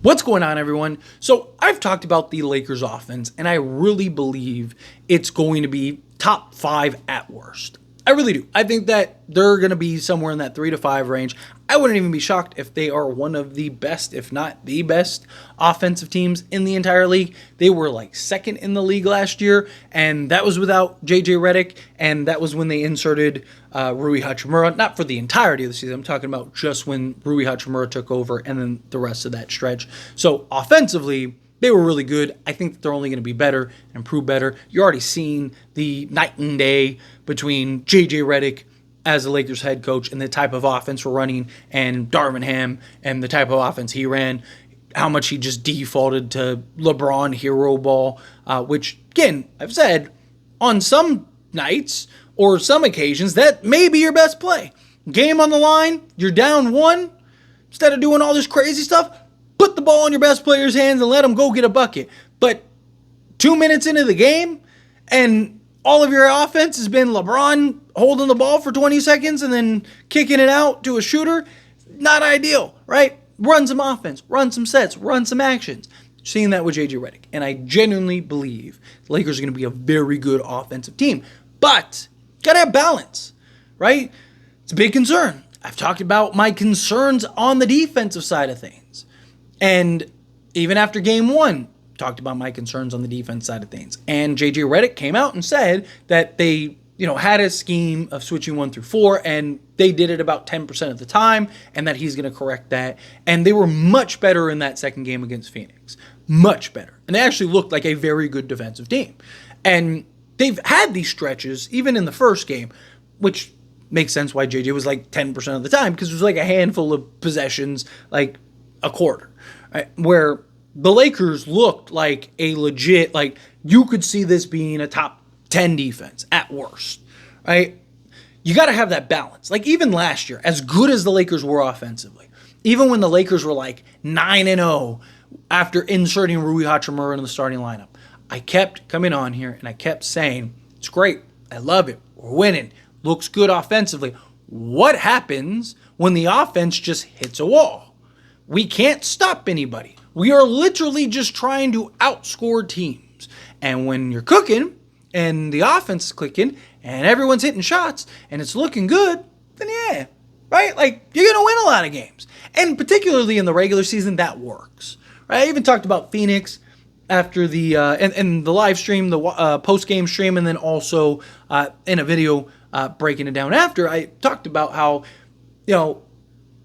What's going on, everyone? So I've talked about the Lakers offense, and I really believe it's going to be top 5 at worst. I really do. I think that they're going to be somewhere in that 3 to 5 range. I wouldn't even be shocked if they are one of the best, if not the best, offensive teams in the entire league. They were like second in the league last year, and that was without JJ Redick, and that was when they inserted Rui Hachimura. Not for the entirety of the season. I'm talking about just when Rui Hachimura took over and then the rest of that stretch. So offensively, they were really good. I think that they're only going to be better and improve better. You're already seeing the night and day between J.J. Redick as the Lakers head coach and the type of offense we're running, and Darvin Ham and the type of offense he ran, how much he just defaulted to LeBron hero ball, which, again, I've said, on some nights or some occasions, that may be your best play. Game on the line, you're down 1, instead of doing all this crazy stuff, put the ball in your best player's hands and let him go get a bucket. But 2 minutes into the game, and all of your offense has been LeBron holding the ball for 20 seconds and then kicking it out to a shooter, not ideal, right? Run some offense, run some sets, run some actions. Seeing that with J.J. Redick. And I genuinely believe the Lakers are going to be a very good offensive team. But, got to have balance, right? It's a big concern. I've talked about my concerns on the defensive side of things. And even after game 1, talked about my concerns on the defense side of things. And J.J. Redick came out and said that they, had a scheme of switching 1 through 4, and they did it about 10% of the time, and that he's going to correct that. And they were much better in that second game against Phoenix. Much better. And they actually looked like a very good defensive team. And they've had these stretches, even in the first game, which makes sense why J.J. was like 10% of the time, because it was like a handful of possessions, like a quarter. Right, where the Lakers looked like a legit, like you could see this being a top 10 defense at worst, right? You got to have that balance. Like even last year, as good as the Lakers were offensively, even when the Lakers were like 9-0 after inserting Rui Hachimura in the starting lineup, I kept coming on here and I kept saying, it's great. I love it. We're winning. Looks good offensively. What happens when the offense just hits a wall? We can't stop anybody. We are literally just trying to outscore teams. And when you're cooking and the offense is clicking and everyone's hitting shots and it's looking good, then yeah, right? Like you're going to win a lot of games. And particularly in the regular season, that works. Right? I even talked about Phoenix after the and the live stream, the post-game stream, and then also in a video breaking it down after. I talked about how,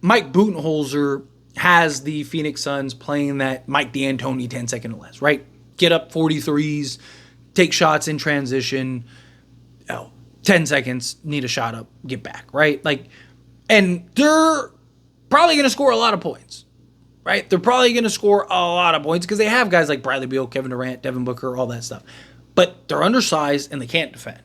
Mike Budenholzer has the Phoenix Suns playing that Mike D'Antoni 10-second or less, right? Get up 43s, take shots in transition, 10 seconds, need a shot up, get back, right? And they're probably going to score a lot of points, right? They're probably going to score a lot of points because they have guys like Bradley Beal, Kevin Durant, Devin Booker, all that stuff. But they're undersized and they can't defend.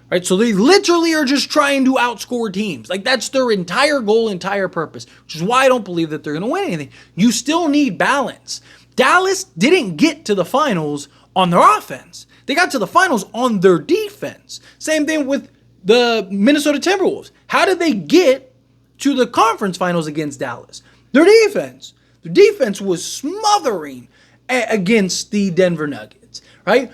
Right, so they literally are just trying to outscore teams. Like, that's their entire goal, entire purpose, which is why I don't believe that they're going to win anything. You still need balance. Dallas didn't get to the finals on their offense. They got to the finals on their defense. Same thing with the Minnesota Timberwolves. How did they get to the conference finals against Dallas? Their defense. Their defense was smothering against the Denver Nuggets, right?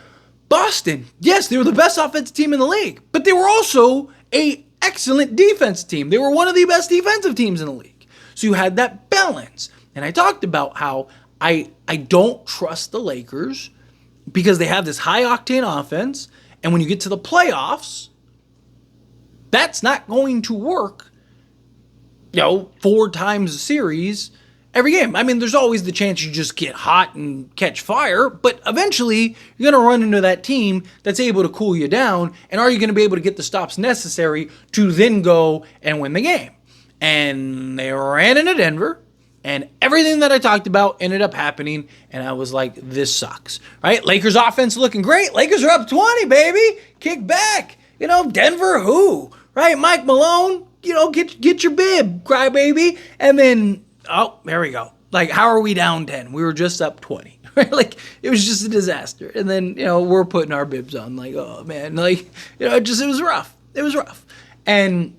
Boston, yes, they were the best offensive team in the league, but they were also an excellent defensive team. They were one of the best defensive teams in the league. So you had that balance. And I talked about how I don't trust the Lakers because they have this high-octane offense, and when you get to the playoffs, that's not going to work, 4 times a series every game. I mean, there's always the chance you just get hot and catch fire, but eventually you're going to run into that team that's able to cool you down, and are you going to be able to get the stops necessary to then go and win the game? And they ran into Denver, and everything that I talked about ended up happening, and I was like, this sucks, right? Lakers offense looking great. Lakers are up 20, baby. Kick back. Denver who? Right? Mike Malone, get your bib, crybaby. And then, there we go. Like, how are we down 10? We were just up 20. Right? Like, it was just a disaster. And then, we're putting our bibs on. Like, oh, man. Like, it was rough. It was rough. And,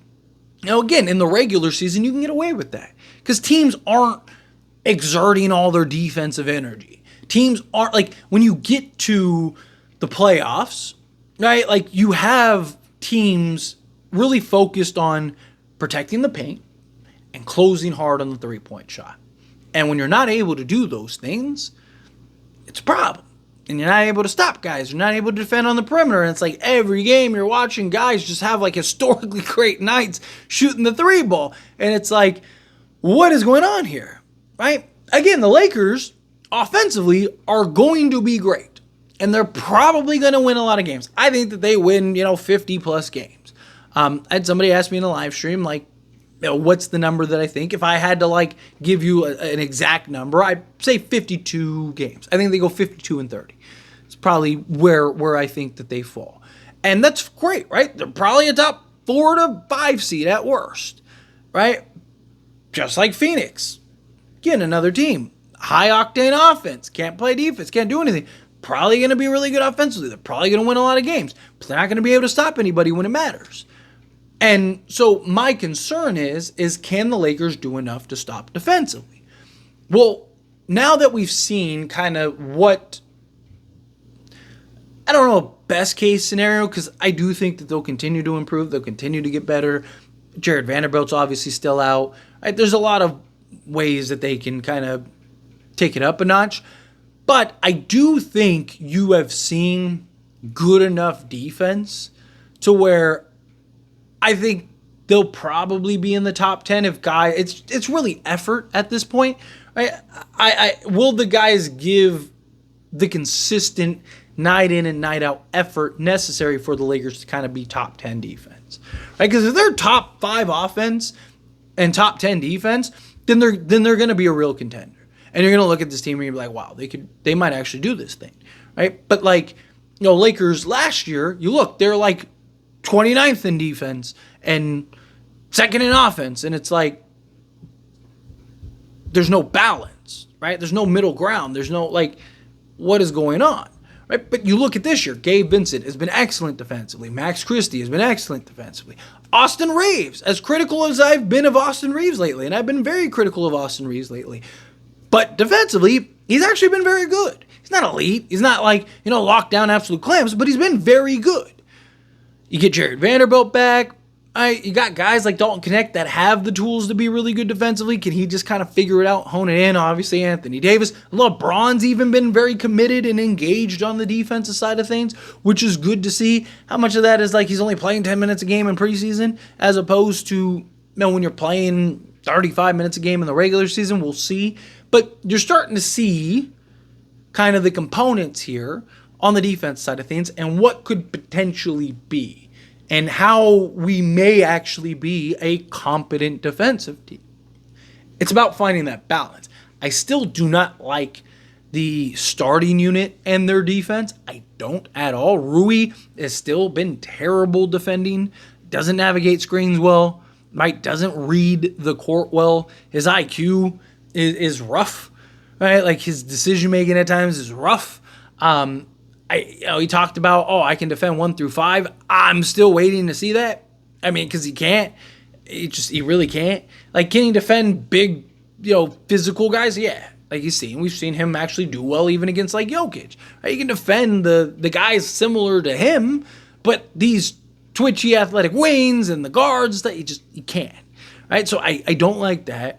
again, in the regular season, you can get away with that. Because teams aren't exerting all their defensive energy. Teams aren't like when you get to the playoffs, right? Like you have teams really focused on protecting the paint and closing hard on the 3-point shot. And when you're not able to do those things, it's a problem. And you're not able to stop guys. You're not able to defend on the perimeter. And it's like every game you're watching guys just have like historically great nights shooting the 3 ball. And it's like, what is going on here? Right? Again, the Lakers offensively are going to be great. And they're probably going to win a lot of games. I think that they win, 50 plus games. I had somebody ask me in a live stream, like, what's the number that I think? If I had to like give you an exact number, I'd say 52 games. I think they go 52-30. It's probably where I think that they fall. And that's great, right? They're probably a top 4 to 5 seed at worst, right? Just like Phoenix. Again, another team. High octane offense. Can't play defense. Can't do anything. Probably going to be really good offensively. They're probably going to win a lot of games. But they're not going to be able to stop anybody when it matters. And so my concern is can the Lakers do enough to stop defensively? Well, now that we've seen kind of what, I don't know, best case scenario, because I do think that they'll continue to improve. They'll continue to get better. Jared Vanderbilt's obviously still out. Right? There's a lot of ways that they can kind of take it up a notch. But I do think you have seen good enough defense to where I think they'll probably be in the top 10 if guys. It's really effort at this point. Right? I will the guys give the consistent night in and night out effort necessary for the Lakers to kind of be top 10 defense, right? Because if they're top 5 offense and top 10 defense, then they're going to be a real contender. And you're going to look at this team and you're like, wow, they might actually do this thing, right? But like, Lakers last year, you look, they're like 29th in defense and second in offense. And it's like, there's no balance, right? There's no middle ground. There's no, like, what is going on, right? But you look at this year, Gabe Vincent has been excellent defensively. Max Christie has been excellent defensively. Austin Reeves, as critical as I've been of Austin Reeves lately, and I've been very critical of Austin Reeves lately, but defensively, he's actually been very good. He's not elite. He's not like, locked down absolute clamps, but he's been very good. You get Jared Vanderbilt back. You got guys like Dalton Knecht that have the tools to be really good defensively. Can he just kind of figure it out, hone it in? Obviously, Anthony Davis. LeBron's even been very committed and engaged on the defensive side of things, which is good to see. How much of that is like he's only playing 10 minutes a game in preseason as opposed to when you're playing 35 minutes a game in the regular season? We'll see. But you're starting to see kind of the components here on the defense side of things and what could potentially be. And how we may actually be a competent defensive team. It's about finding that balance. I still do not like the starting unit and their defense. I don't at all. Rui has still been terrible defending. Doesn't navigate screens well. Right? Doesn't read the court well. His IQ is rough. Right? Like his decision making at times is rough. He talked about, I can defend 1 through 5. I'm still waiting to see that. I mean, because he can't. He really can't. Like, can he defend big, physical guys? Yeah. Like we've seen him actually do well even against like Jokic. Right? He can defend the guys similar to him, but these twitchy athletic wings and the guards that he can't. Right? So I don't like that.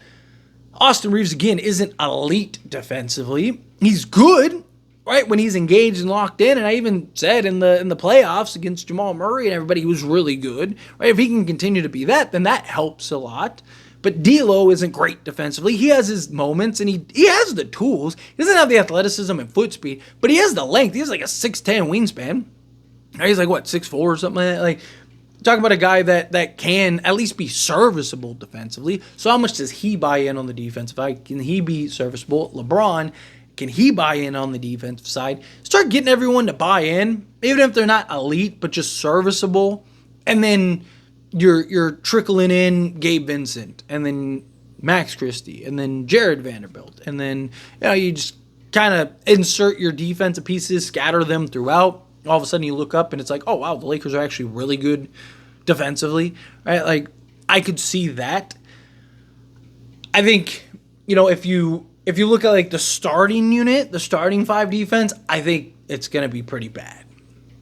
Austin Reeves again isn't elite defensively. He's good. Right, when he's engaged and locked in, and I even said in the playoffs against Jamal Murray and everybody, he was really good. Right, if he can continue to be that, then that helps a lot. But D'Lo isn't great defensively. He has his moments, and he has the tools. He doesn't have the athleticism and foot speed, but he has the length. He has like a 6'10" wingspan. Right, he's like 6'4" or something like that. Like, talk about a guy that can at least be serviceable defensively. So how much does he buy in on the defensive side? Can he be serviceable? LeBron. Can he buy in on the defensive side? Start getting everyone to buy in, even if they're not elite, but just serviceable. And then you're trickling in Gabe Vincent, and then Max Christie, and then Jared Vanderbilt. And then you just kind of insert your defensive pieces, scatter them throughout. All of a sudden you look up and it's like, oh, wow, the Lakers are actually really good defensively. Right? Like, I could see that. I think, if you if you look at like the starting unit, the starting 5 defense, I think it's going to be pretty bad,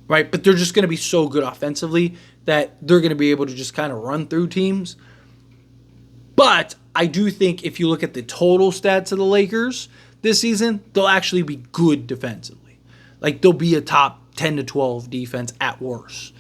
right? But they're just going to be so good offensively that they're going to be able to just kind of run through teams. But I do think if you look at the total stats of the Lakers this season, they'll actually be good defensively. Like they'll be a top 10 to 12 defense at worst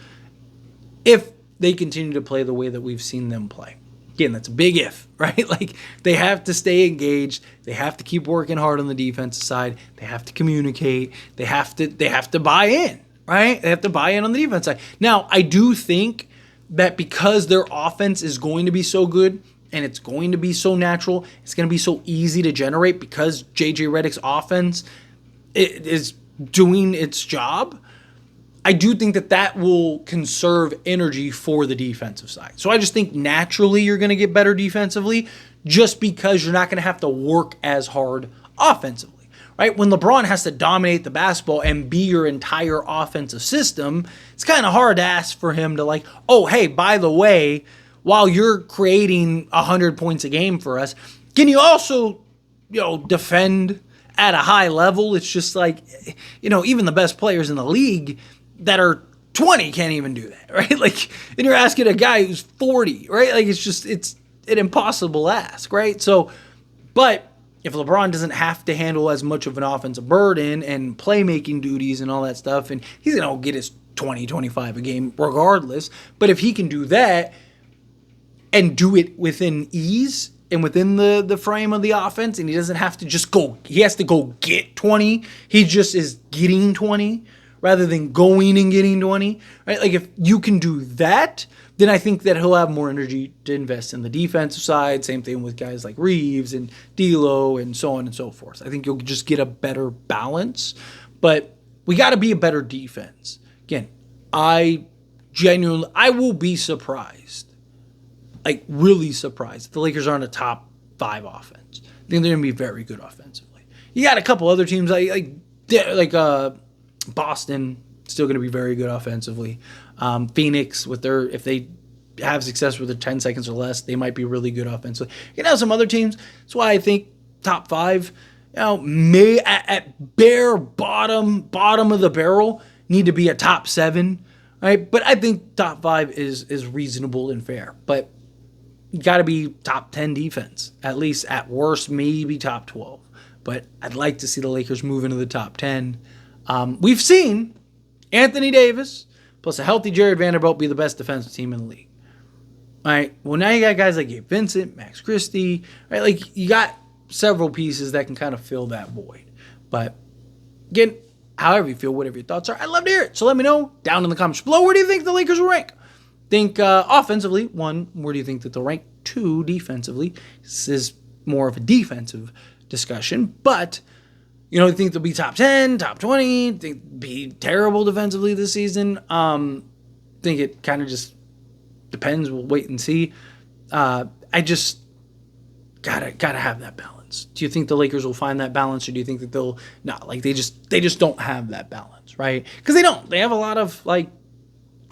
if they continue to play the way that we've seen them play. Again, that's a big if, right? Like they have to stay engaged. They have to keep working hard on the defensive side. They have to communicate. They have to buy in, right? They have to buy in on the defense side. Now, I do think that because their offense is going to be so good and it's going to be so natural, it's going to be so easy to generate because JJ Redick's offense is doing its job. I do think that will conserve energy for the defensive side. So I just think naturally you're going to get better defensively just because you're not going to have to work as hard offensively, right? When LeBron has to dominate the basketball and be your entire offensive system, it's kind of hard to ask for him to like, oh, hey, by the way, while you're creating 100 points a game for us, can you also, defend at a high level? It's just like, even the best players in the league that are 20 can't even do that, right? Like, and you're asking a guy who's 40, right? Like, it's an impossible ask, right? So, but if LeBron doesn't have to handle as much of an offensive burden and playmaking duties and all that stuff, and he's going to get his 20, 25 a game regardless, but if he can do that and do it within ease and within the frame of the offense, and he doesn't have to just he has to go get 20, he just is getting 20, rather than going and getting 20, right? Like if you can do that, then I think that he'll have more energy to invest in the defensive side. Same thing with guys like Reeves and D'Lo and so on and so forth. I think you'll just get a better balance, but we got to be a better defense. Again, I will be surprised, like really surprised if the Lakers aren't a top 5 offense. I think they're going to be very good offensively. You got a couple other teams like Boston, still going to be very good offensively. Phoenix, if they have success with their 10 seconds or less, they might be really good offensively. You can have some other teams. That's why I think top 5, may at bare bottom of the barrel need to be a top 7, right? But I think top 5 is reasonable and fair. But you got to be top 10 defense, at least at worst, maybe top 12. But I'd like to see the Lakers move into the top 10. We've seen Anthony Davis plus a healthy Jared Vanderbilt be the best defensive team in the league. All right. Well, now you got guys like Gabe Vincent, Max Christie, right? Like you got several pieces that can kind of fill that void. But again, however you feel, whatever your thoughts are, I'd love to hear it. So let me know down in the comments below. Where do you think the Lakers will rank? Think offensively, 1, where do you think that they'll rank? 2, defensively. This is more of a defensive discussion, but you think they'll be top 10, top 20, think they'll be terrible defensively this season. Think it kind of just depends. We'll wait and see. I just gotta have that balance. Do you think the Lakers will find that balance, or do you think that they'll not? Like they just don't have that balance, right? Because they don't. They have a lot of like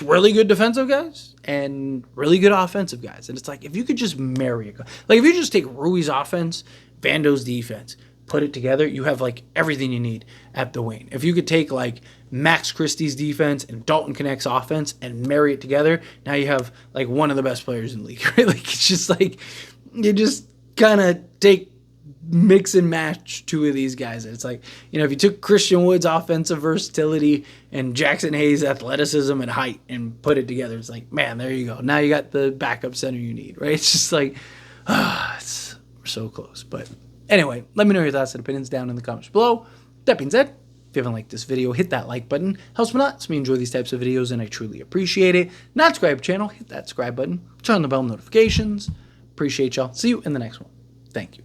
really good defensive guys and really good offensive guys, and it's like if you could just marry it, like if you just take Rui's offense, Vando's defense, put it together, you have like everything you need at the wing. If you could take like Max Christie's defense and Dalton Connect's offense and marry it together, now you have like one of the best players in the league, right? Like it's just like you just kind of mix and match 2 of these guys. It's like, if you took Christian Wood's offensive versatility and Jackson Hayes' athleticism and height and put it together, it's like, man, there you go. Now you got the backup center you need, right? It's just like, we're so close. But anyway, let me know your thoughts and opinions down in the comments below. That being said, if you haven't liked this video, hit that like button. Helps me a lot. Helps me enjoy these types of videos, and I truly appreciate it. Not subscribe to the channel, hit that subscribe button. Turn on the bell notifications. Appreciate y'all. See you in the next one. Thank you.